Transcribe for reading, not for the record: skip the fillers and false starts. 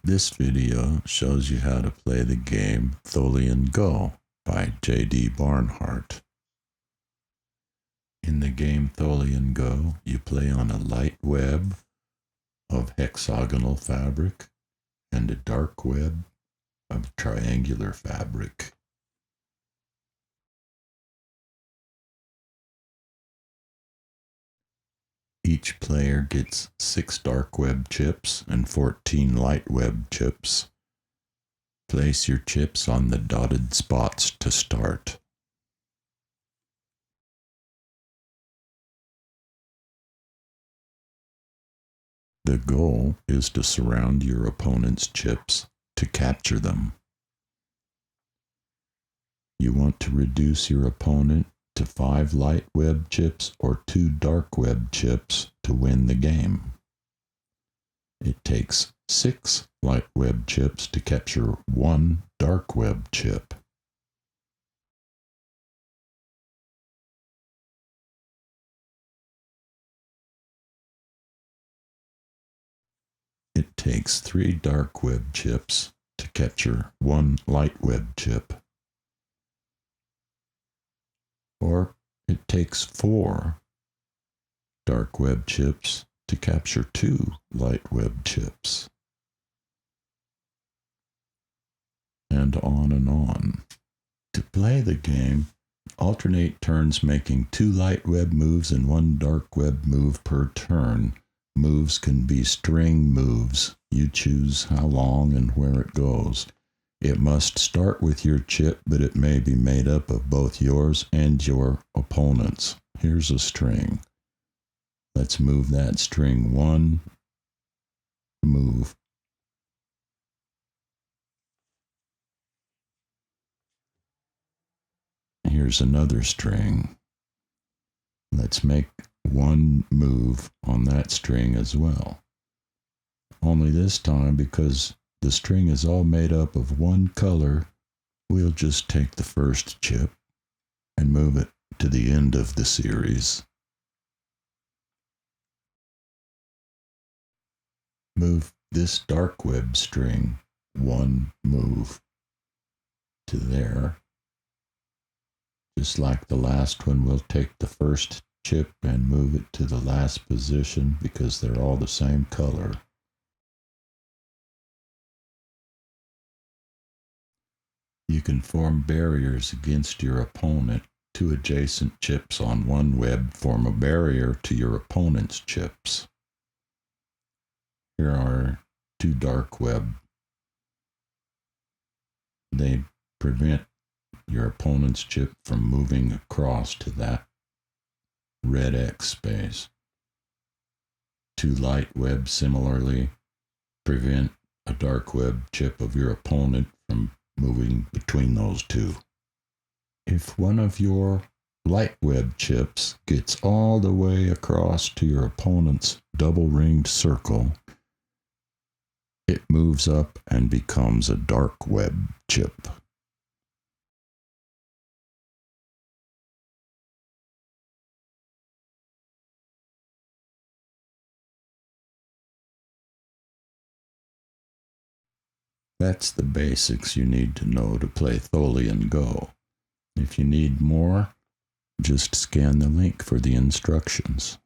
This video shows you how to play the game Tholian Go by JD Barnhart. In the game Tholian Go, you play on a light web of hexagonal fabric and a dark web of triangular fabric. Each player gets 6 dark web chips and 14 light web chips. Place your chips on the dotted spots to start. The goal is to surround your opponent's chips to capture them. You want to reduce your opponent to 5 light web chips or 2 dark web chips to win the game. It takes 6 light web chips to capture 1 dark web chip. It takes 3 dark web chips to capture 1 light web chip. Or it takes 4 dark web chips to capture 2 light web chips. And on and on. To play the game, alternate turns making 2 light web moves and 1 dark web move per turn. Moves can be string moves. You choose how long and where it goes. It must start with your chip, but it may be made up of both yours and your opponent's. Here's a string. Let's move that string 1 move. Here's another string. Let's make 1 move on that string as well. Only this time, because the string is all made up of 1 color, we'll just take the first chip and move it to the end of the series. Move this dark web string 1 move to there. Just like the last one, we'll take the first chip and move it to the last position because they're all the same color. You can form barriers against your opponent. 2 adjacent chips on 1 web form a barrier to your opponent's chips. Here are 2 dark web. They prevent your opponent's chip from moving across to that red X space. 2 light web similarly prevent a dark web chip of your opponent from moving between those 2. If one of your light web chips gets all the way across to your opponent's double-ringed circle, it moves up and becomes a dark web chip. That's the basics you need to know to play Tholian Go. If you need more, just scan the link for the instructions.